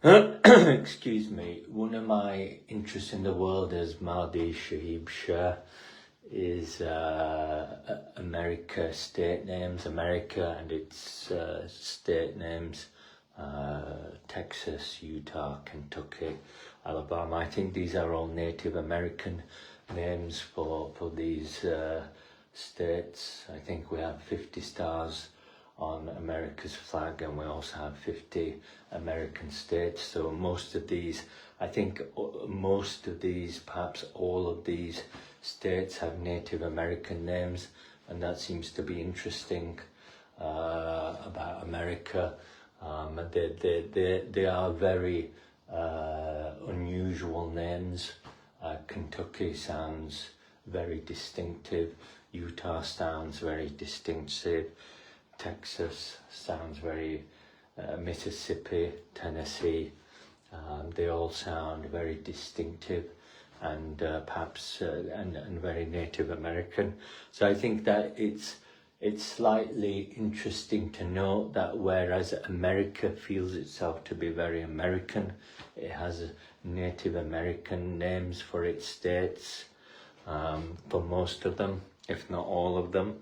Excuse me. One of my interests in the world as Mahdi Shaheeb Sher is America state names, America and its state names, Texas, Utah, Kentucky, Alabama. I think these are all Native American names for these states. I think we have 50 stars on America's flag, and we also have 50 American states. So most of these, I think most of these, perhaps all of these states have Native American names, and that seems to be interesting about America. They are very unusual names. Kentucky sounds very distinctive. Utah sounds very distinctive. Texas sounds very Mississippi, Tennessee, they all sound very distinctive and perhaps and very Native American. So I think that it's slightly interesting to note that whereas America feels itself to be very American, it has Native American names for its states, for most of them, if not all of them.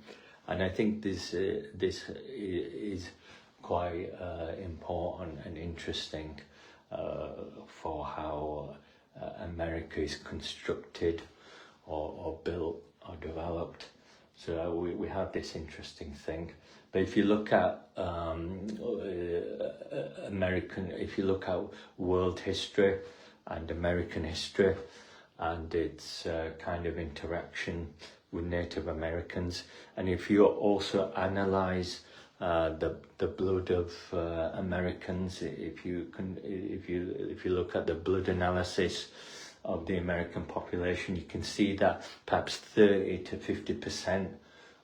And I think this is quite important and interesting for how America is constructed or built or developed. So we have this interesting thing. But if you look at if you look at world history and American history and its kind of interaction with Native Americans, and if you also analyze the blood of Americans, if you look at the blood analysis of the American population, you can see that perhaps 30 to 50%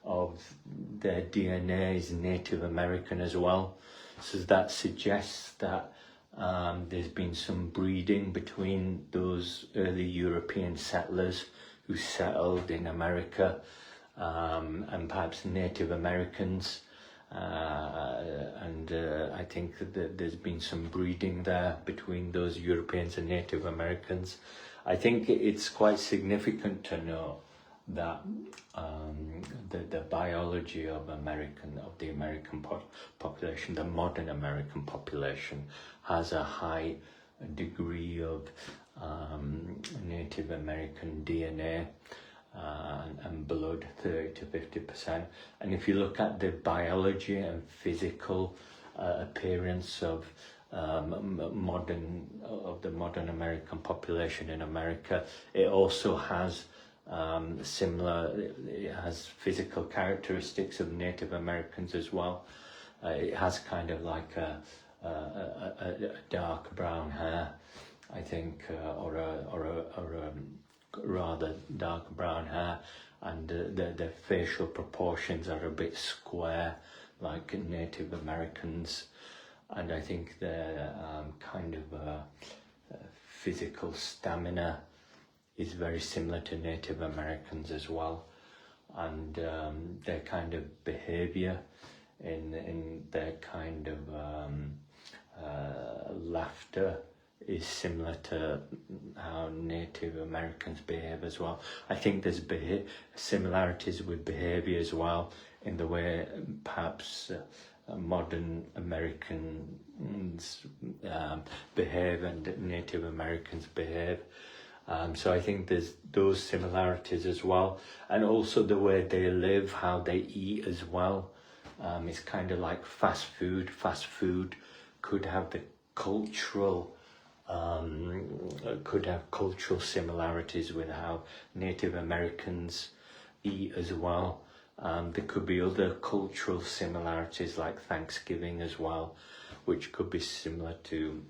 of their DNA is Native American as well. So that suggests that there's been some breeding between those early European settlers who settled in America and perhaps Native Americans. I think that there's been some breeding there between those Europeans and Native Americans. I think it's quite significant to know that the biology of the American population, the modern American population, has a high degree of Native American DNA and blood, 30 to 50%. And if you look at the biology and physical appearance of the modern American population in America, it also has it has physical characteristics of Native Americans as well. It has kind of like a dark brown hair, I think, or a rather dark brown hair, and the facial proportions are a bit square like Native Americans, and I think their kind of physical stamina is very similar to Native Americans as well, and their kind of behavior in their kind of laughter is similar to how Native Americans behave as well. I think there's similarities with behavior as well in the way perhaps modern Americans behave and Native Americans behave. So I think there's those similarities as well, and also the way they live, how they eat as well. It's kind of like fast food. Fast food could have the cultural similarities with how Native Americans eat as well. There could be other cultural similarities like Thanksgiving as well, which could be similar to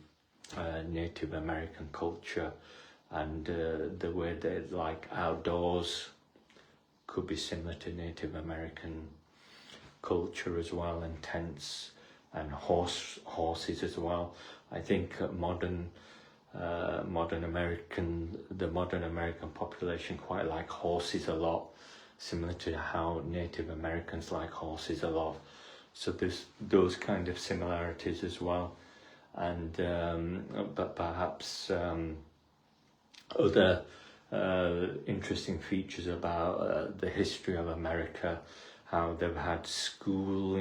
Native American culture, and the way they like outdoors could be similar to Native American culture as well, and tents and horses as well. I think the modern American population quite like horses a lot, similar to how Native Americans like horses a lot. So there's those kind of similarities as well. and but perhaps other interesting features about the history of America, how they've had school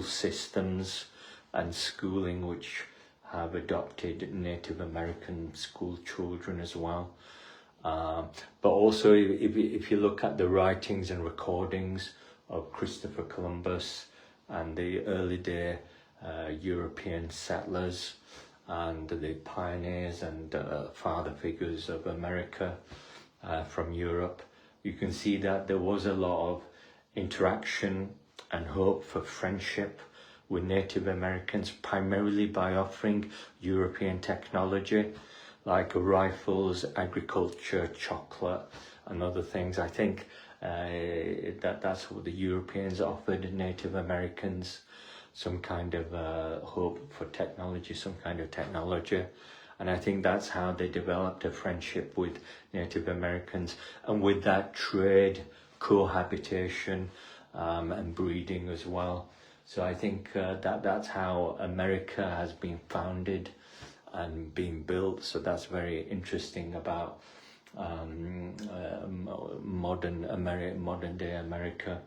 systems and schooling which have adopted Native American school children as well. But also if you look at the writings and recordings of Christopher Columbus and the early day European settlers and the pioneers and father figures of America from Europe, you can see that there was a lot of interaction and hope for friendship with Native Americans, primarily by offering European technology like rifles, agriculture, chocolate and other things. I think that's what the Europeans offered Native Americans, some kind of hope for technology, some kind of technology. And I think that's how they developed a friendship with Native Americans, and with that trade, cohabitation and breeding as well. So I think that's how America has been founded and been built. So that's very interesting about modern day America.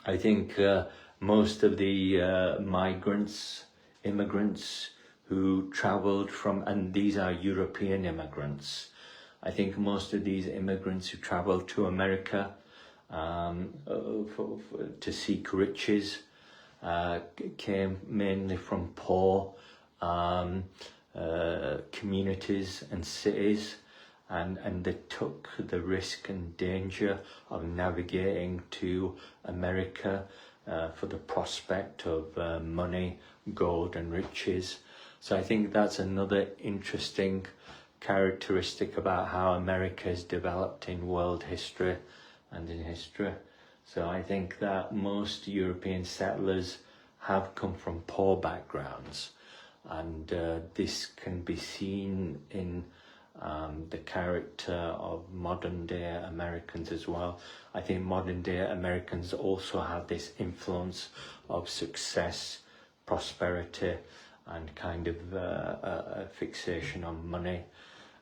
I think most of the immigrants who travelled from, and these are European immigrants, I think most of these immigrants who travelled to America to seek riches came mainly from poor communities and cities, and they took the risk and danger of navigating to America for the prospect of money, gold and riches. So I think that's another interesting characteristic about how America has developed in world history and in history. So I think that most European settlers have come from poor backgrounds, and this can be seen in the character of modern day Americans as well. I think modern day Americans also have this influence of success, prosperity, and kind of a fixation on money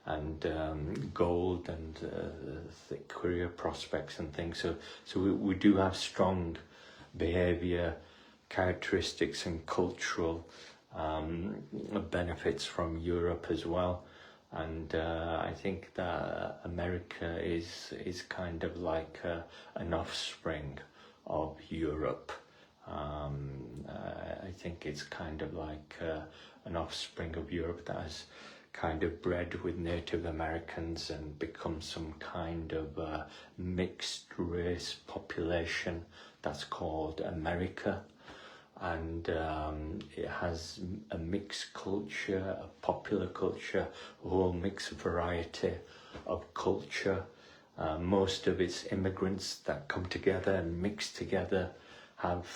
and gold and thick career prospects and things. So we do have strong behaviour characteristics and cultural benefits from Europe as well. And I think that America is kind of like an offspring of Europe. I think it's kind of like an offspring of Europe that has kind of bred with Native Americans and become some kind of mixed race population that's called America. And it has a mixed culture, a popular culture, a whole mixed variety of culture. Most of its immigrants that come together and mix together have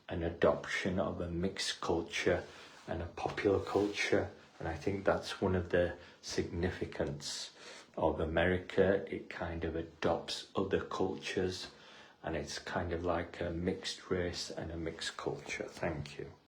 an adoption of a mixed culture and a popular culture. And I think that's one of the significance of America. It kind of adopts other cultures, and it's kind of like a mixed race and a mixed culture. Thank you.